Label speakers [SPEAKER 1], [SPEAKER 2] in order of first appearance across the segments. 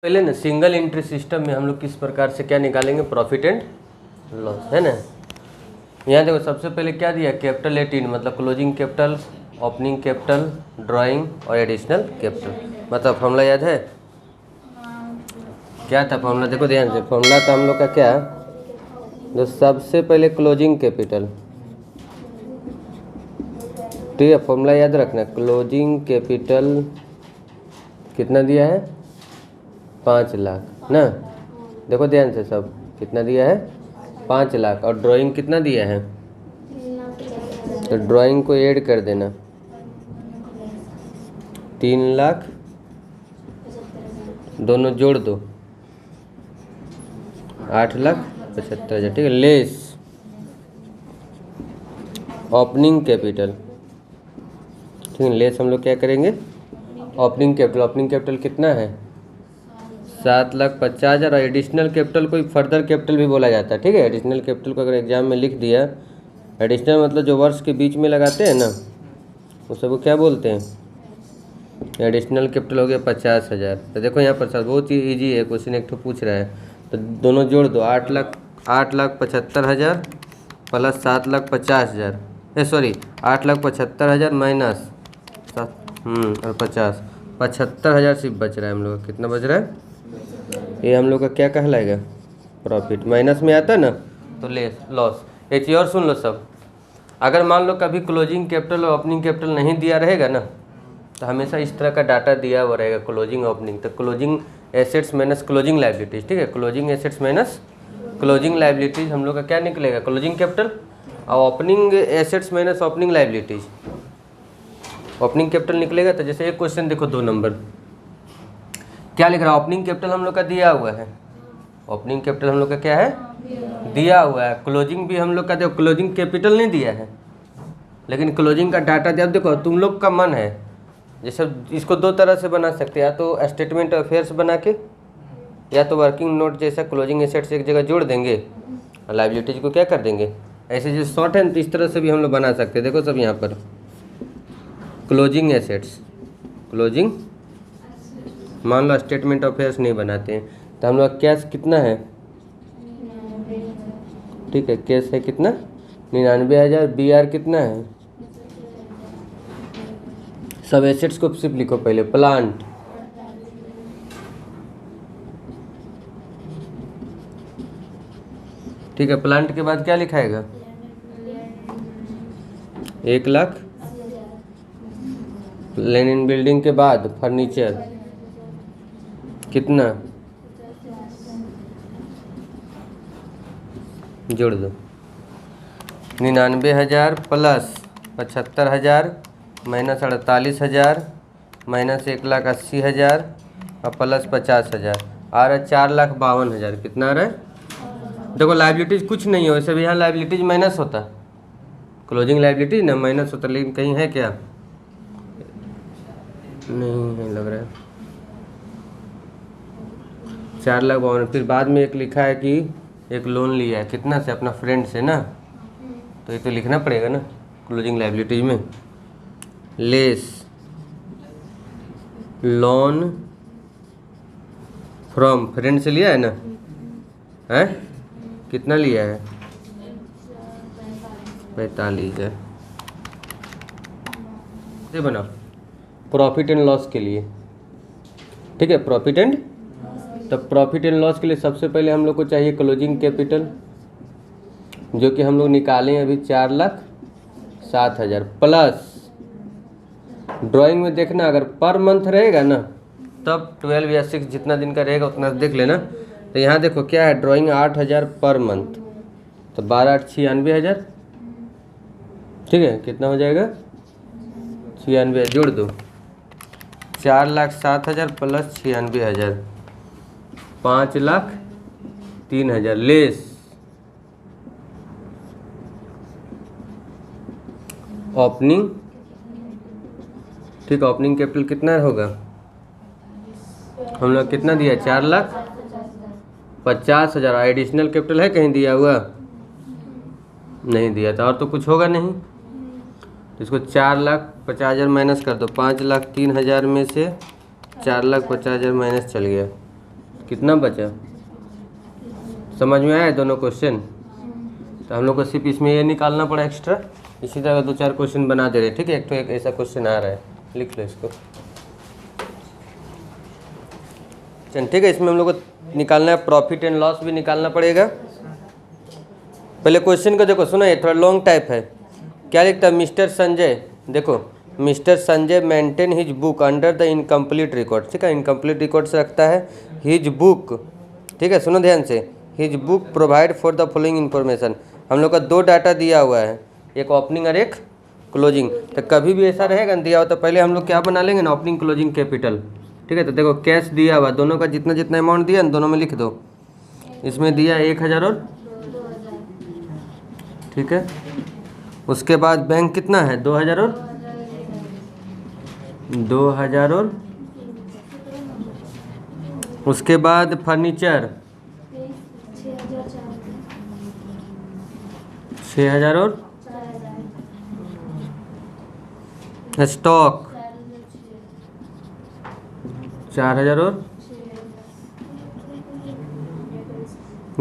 [SPEAKER 1] पहले ना single entry system में हम लोग किस प्रकार से क्या निकालेंगे, प्रॉफिट एंड लॉस, है ना। यहाँ देखो सबसे पहले क्या दिया, कैपिटल 18 मतलब closing capital, opening capital, drawing और एडिशनल कैपिटल। मतलब फॉर्मूला याद है क्या था फॉर्मूला, देखो ध्यान से। फॉर्मूला था हम लोग का क्या, जो सबसे पहले क्लोजिंग कैपिटल, ठीक है, फॉर्मूला याद रखना। क्लोजिंग कैपिटल कितना दिया है, 5 लाख ना। देखो ध्यान से सब, कितना दिया है, 5 लाख। और ड्राइंग कितना दिया है, तो ड्राइंग को ऐड कर देना, 3 लाख, दोनों जोड़ दो, 8,75,000, ठीक है। लेस ओपनिंग कैपिटल, ठीक है। लेस हम लोग क्या करेंगे, ओपनिंग कैपिटल। ओपनिंग कैपिटल कितना है, 7,50,000। और एडिशनल कैपिटल को फर्दर कैपिटल भी बोला जाता है, ठीक है। एडिशनल कैपिटल को अगर एग्जाम में लिख दिया, एडिशनल मतलब जो वर्ष के बीच में लगाते हैं ना, वो सब क्या बोलते हैं, एडिशनल कैपिटल हो गया 50,000। तो देखो यहाँ पर बहुत ही ईजी है, क्वेश्चन एक तो पूछ रहा है, तो दोनों जोड़ दो, 8,75,000 प्लस 7,50,000, सॉरी 8,75,000 माइनस और 50, 75,000 सिर्फ बच रहा है हम लोग का। कितना बच रहा है, ये हम लोग का क्या कहलाएगा, प्रॉफिट। माइनस में आता ना तो लॉस। एक चीज़ और सुन लो सब, अगर मान लो कभी क्लोजिंग कैपिटल और ओपनिंग कैपिटल नहीं दिया रहेगा ना, तो हमेशा इस तरह का डाटा दिया हुआ रहेगा, क्लोजिंग ओपनिंग। तो closing assets minus closing liabilities, ठीक है। Closing assets minus closing liabilities हम लोग का क्या निकलेगा, क्लोजिंग कैपिटल। और opening assets minus opening liabilities, opening capital निकलेगा। तो जैसे एक क्वेश्चन देखो 2 नंबर क्या लिख रहा है, ओपनिंग कैपिटल हम लोग का दिया हुआ है, ओपनिंग कैपिटल हम लोग का क्या है, दिया हुआ है। क्लोजिंग भी हम लोग का, देखो क्लोजिंग कैपिटल नहीं दिया है, लेकिन क्लोजिंग का डाटा दिया। देखो तुम लोग का मन है, जैसे इसको 2 तरह से बना सकते हैं, या तो स्टेटमेंट ऑफ अफेयर्स बना के, या तो वर्किंग नोट जैसा क्लोजिंग एसेट्स एक जगह जोड़ देंगे और लायबिलिटीज को क्या कर देंगे, ऐसे जो शॉर्ट है तो इस तरह से भी हम लोग बना सकते हैं। देखो सब यहाँ पर क्लोजिंग एसेट्स, क्लोजिंग, मान लो स्टेटमेंट ऑफ अफेयर्स नहीं बनाते हैं, तो हम लोग कैश कितना है, ठीक है, कैश है कितना 99,000। BR कितना है, सब एसेट्स को सिर्फ लिखो पहले, प्लांट, ठीक है। प्लांट के बाद क्या लिखाएगा, 1 लाख। लैंड एंड बिल्डिंग के बाद फर्नीचर कितना, जोड़ दो, 99,000 प्लस 75,000 माइनस 48,000 माइनस 1,80,000 और प्लस 50,000, आ रहा है 4,52,000। कितना आ रहा है, देखो लायबिलिटीज़ कुछ नहीं हो, वैसे भी यहाँ लायबिलिटीज माइनस होता, क्लोजिंग लायबिलिटीज ना माइनस होता, लेकिन कहीं है क्या, नहीं लग रहा है। 4,52,000। फिर बाद में एक लिखा है कि एक लोन लिया है, कितना से, अपना फ्रेंड से ना, तो ये तो लिखना पड़ेगा ना क्लोजिंग लायबिलिटीज में। लेस लोन फ्रॉम, फ्रेंड से लिया है ना, है कितना लिया है, 45,000। ये बनाओ प्रॉफिट एंड लॉस के लिए, ठीक है। प्रॉफिट एंड, तो प्रॉफिट एंड लॉस के लिए सबसे पहले हम लोग को चाहिए क्लोजिंग कैपिटल, जो कि हम लोग निकालें अभी 4,07,000 प्लस ड्राइंग में देखना, अगर पर मंथ रहेगा ना तब 12 या 6 जितना दिन का रहेगा उतना देख लेना। तो यहाँ देखो क्या है, ड्राइंग 8,000 पर मंथ, तो 12,96,000, ठीक है। कितना हो जाएगा, 96,000, जोड़ दो, 4,07,000 प्लस 96,000, 5,03,000 लेस ओपनिंग, ठीक है। ओपनिंग कैपिटल कितना होगा, हम लोग कितना दिया, 4,50,000। एडिशनल कैपिटल है कहीं दिया हुआ, नहीं दिया था, और तो कुछ होगा नहीं। तो इसको 4,50,000 माइनस कर दो, 5,03,000 में से 4,50,000 माइनस चल गया, कितना बचा? समझ में आया दोनों क्वेश्चन? तो हम लोग को सिर्फ इसमें ये निकालना पड़ा एक्स्ट्रा, इसी तरह 2-4 क्वेश्चन बना दे रहे हैं, ठीक है। एक तो एक ऐसा क्वेश्चन आ रहा है, लिख लो इसको। चल ठीक है, इसमें हम लोग को निकालना है प्रॉफिट एंड लॉस भी निकालना पड़ेगा। पहले क्वेश्चन को देखो, सुनो, ये थोड़ा लॉन्ग टाइप है। क्या लिखता है? मिस्टर संजय, देखो, mister Sanjay maintain his book under the incomplete record, ठीक है, इनकम्प्लीट रिकॉर्ड से रखता है हिज बुक, ठीक है, सुनो ध्यान से। His book provide for the following information, हम लोग का 2 डाटा दिया हुआ है, एक ओपनिंग और एक क्लोजिंग। तो कभी भी ऐसा रहेगा दिया हो तो पहले हम लोग क्या बना लेंगे ना, ओपनिंग क्लोजिंग कैपिटल, ठीक है। तो देखो कैश दिया हुआ, दोनों का जितना जितना अमाउंट दिया दोनों में लिख दो। इसमें दिया 1000 और, ठीक है। उसके बाद बैंक कितना है? 2000 और 2000 और उसके बाद फर्नीचर 6000 और स्टॉक 4000 और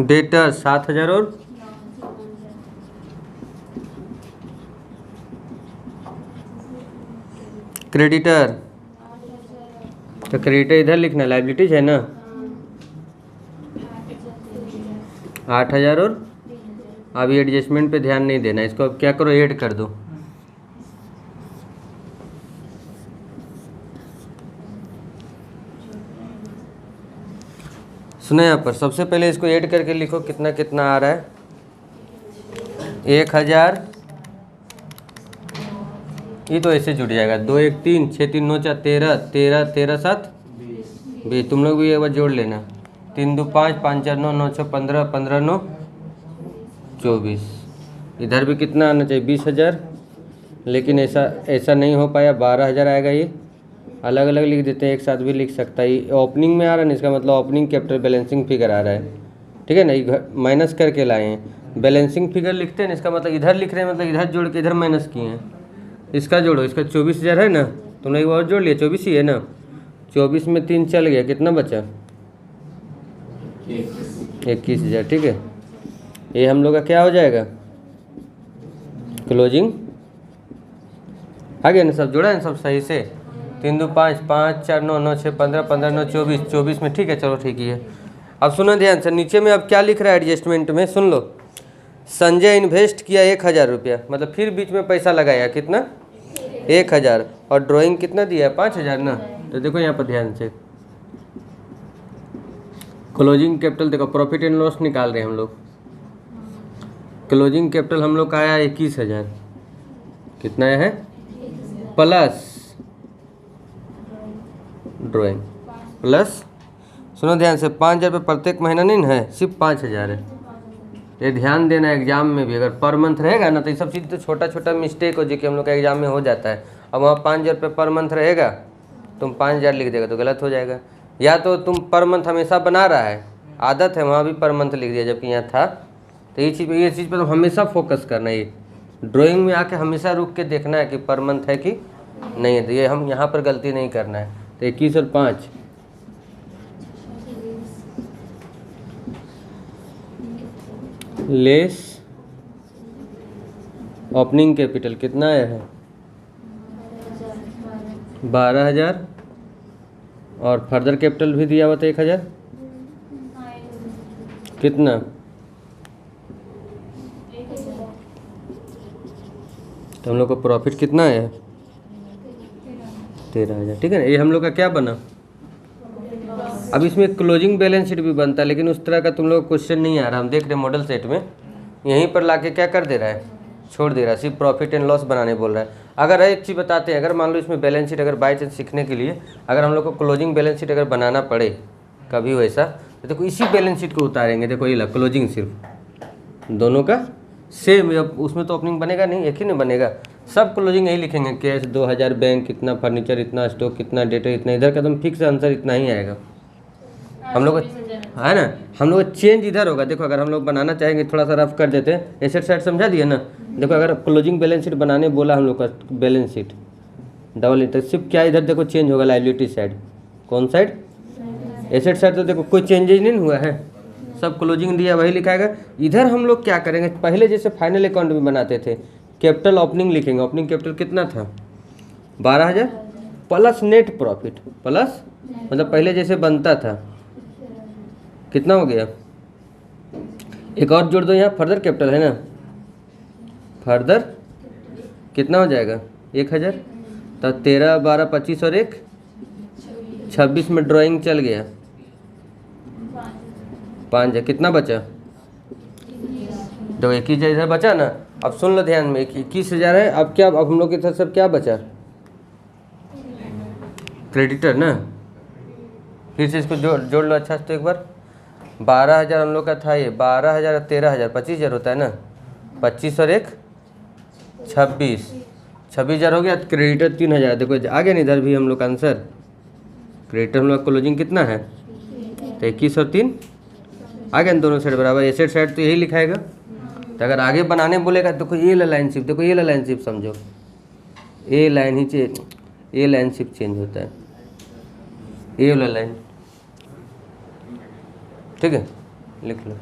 [SPEAKER 1] डेटर 7000 और क्रेडिटर, तो क्रेडिटर इधर लिखना, लाइबिलिटीज है ना, 8000 और अभी एडजस्टमेंट पे ध्यान नहीं देना, इसको अब क्या करो, ऐड कर दो। सुनो यहाँ पर सबसे पहले इसको ऐड करके लिखो, कितना कितना आ रहा है। 1000, ये तो ऐसे जुड़ जाएगा, 2 1 3 6 3 9 4 13 13 13 7 20, तुम लोग भी एक बार जोड़ लेना। 3 2 5 5 4 9 9 6 15 15 9 24, इधर भी कितना आना चाहिए? 20000, लेकिन ऐसा नहीं हो पाया, 12000 आएगा। ये अलग अलग लिख देते हैं, एक साथ भी लिख सकता है। ये ओपनिंग में आ रहा है ना, इसका मतलब ओपनिंग कैपिटल बैलेंसिंग फिगर आ रहा है, ठीक है ना, ये माइनस करके लाए हैं। बैलेंसिंग फिगर लिखते हैं ना, इसका मतलब इधर लिख रहे हैं, मतलब इधर जोड़ के इधर माइनस किए हैं। इसका जोड़ो, इसका 24000 है ना, तुमने एक बार जोड़ लिया, 24 ही है ना, 24 में 3 चल गया, कितना बचा? 21000, ठीक है। ये हम लोग का क्या हो जाएगा? क्लोजिंग आ गया ना, सब जोड़ा है ना, सब सही से। 3 2 5 5 4 9 9 6 15 15 9 24 24 में, ठीक है, चलो ठीक ही है। अब सुनो ध्यान से, नीचे में अब क्या लिख रहा है एडजस्टमेंट में, सुन लो। संजय इन्वेस्ट किया 1000 रुपया, मतलब फिर बीच में पैसा लगाया, कितना? 1000, और ड्राइंग कितना दिया है? 5000 ना। तो देखो यहाँ पर ध्यान से, क्लोजिंग कैपिटल देखो, प्रॉफिट एंड लॉस निकाल रहे हैं हम लोग। क्लोजिंग कैपिटल हम लोग का आया 21000, कितना है? प्लस ड्राइंग प्लस, सुनो ध्यान से, 5000 रुपये प्रत्येक महीना नहीं है, सिर्फ 5000 है। ये ध्यान देना, एग्जाम में भी अगर पर मंथ रहेगा ना, तो ये सब चीज़ तो छोटा छोटा मिस्टेक हो, जो कि हम लोग का एग्जाम में हो जाता है। अब वहाँ 5000 रुपये पर मंथ रहेगा, तुम 5000 लिख देगा तो गलत हो जाएगा। या तो तुम पर मंथ हमेशा बना रहा है, आदत है, वहाँ भी पर मंथ लिख दिया जबकि यहाँ था। तो ये चीज़ पर तो हमेशा फोकस करना है। ये ड्राइंग में आके हमेशा रुक के देखना है कि पर मंथ है कि नहीं है, तो ये हम यहाँ पर गलती नहीं करना है। तो 21 और 5 लेस ओपनिंग कैपिटल कितना आया है? 12000, और फर्दर कैपिटल भी दिया हुआ था 1000, कितना? तो हम लोग को प्रॉफिट कितना आया? 13000, ठीक है ना। ये हम लोग का क्या बना? अब इसमें क्लोजिंग बैलेंस शीट भी बनता है, लेकिन उस तरह का तुम लोग को क्वेश्चन नहीं आ रहा। हम देख रहे हैं मॉडल सेट में, यहीं पर लाके क्या कर दे रहा है? छोड़ दे रहा है, सिर्फ प्रॉफिट एंड लॉस बनाने बोल रहा है। अगर एक चीज़ बताते हैं, अगर मान लो इसमें बैलेंस शीट, अगर बाई चांस सीखने के लिए अगर हम लोग को क्लोजिंग बैलेंस शीट अगर बनाना पड़े कभी वैसा, तो देखो इसी बैलेंस शीट को उतारेंगे। देखो ये क्लोजिंग सिर्फ दोनों का सेम, अब उसमें तो ओपनिंग बनेगा नहीं, एक ही नहीं बनेगा, सब क्लोजिंग यही लिखेंगे। कैश 2000, बैंक कितना, फर्नीचर इतना, स्टॉक कितना, डेटा इतना, इधर का एकदम फिक्स आंसर इतना ही आएगा। हम लोग है ना, हम लोग चेंज इधर होगा। देखो अगर हम लोग बनाना चाहेंगे, थोड़ा सा रफ कर देते हैं, एसेट साइड समझा दिया ना। देखो अगर क्लोजिंग बैलेंस शीट बनाने बोला हम लोग का बैलेंस शीट डबल, तो सिर्फ क्या इधर देखो चेंज होगा, लायबिलिटी साइड। कौन साइड? एसेट साइड तो देखो कोई चेंजेज नहीं हुआ है, सब क्लोजिंग दिया वही लिखाएगा। इधर हम लोग क्या करेंगे, पहले जैसे फाइनल अकाउंट में बनाते थे, कैपिटल ओपनिंग लिखेंगे। ओपनिंग कैपिटल कितना था 12,000 प्लस नेट प्रॉफिट, प्लस मतलब पहले जैसे बनता था कितना हो गया, एक और जोड़ दो यहाँ, फर्दर कैपिटल है ना, फर्दर कितना हो जाएगा 1,000, तो 13, 12, 25 और 1 26 में ड्राइंग चल गया 5 है, कितना बचा, तो 21,000 इधर बचा ना। अब सुन लो ध्यान में, 21,000 है। अब क्या, अब हम लोग की तरफ से क्या बचा, क्रेडिटर ना। फिर से इसको जोड़ लो अच्छा से तो एक बार। 12,000 हम लोग का था, ये 12,000 और 13,000 25,000 होता है ना, 25 और 1 26,000 हो गया। क्रेडिटर 3,000, देखो आ गया ना इधर भी हम लोग का आंसर। क्रेडिटर हम लोग क्लोजिंग कितना है, तो 21 और 3 आ गया ना, दोनों साइड बराबर। एसेट साइड तो यही लिखाएगा। तो अगर आगे बनाने बोलेगा तो देखो ये लाइन शिफ्ट, देखो ये लाइन शिफ्ट समझो, ए लाइन ही ए लाइन शिफ्ट चेंज होता है, ए वाला लाइन, ठीक है लिख लो।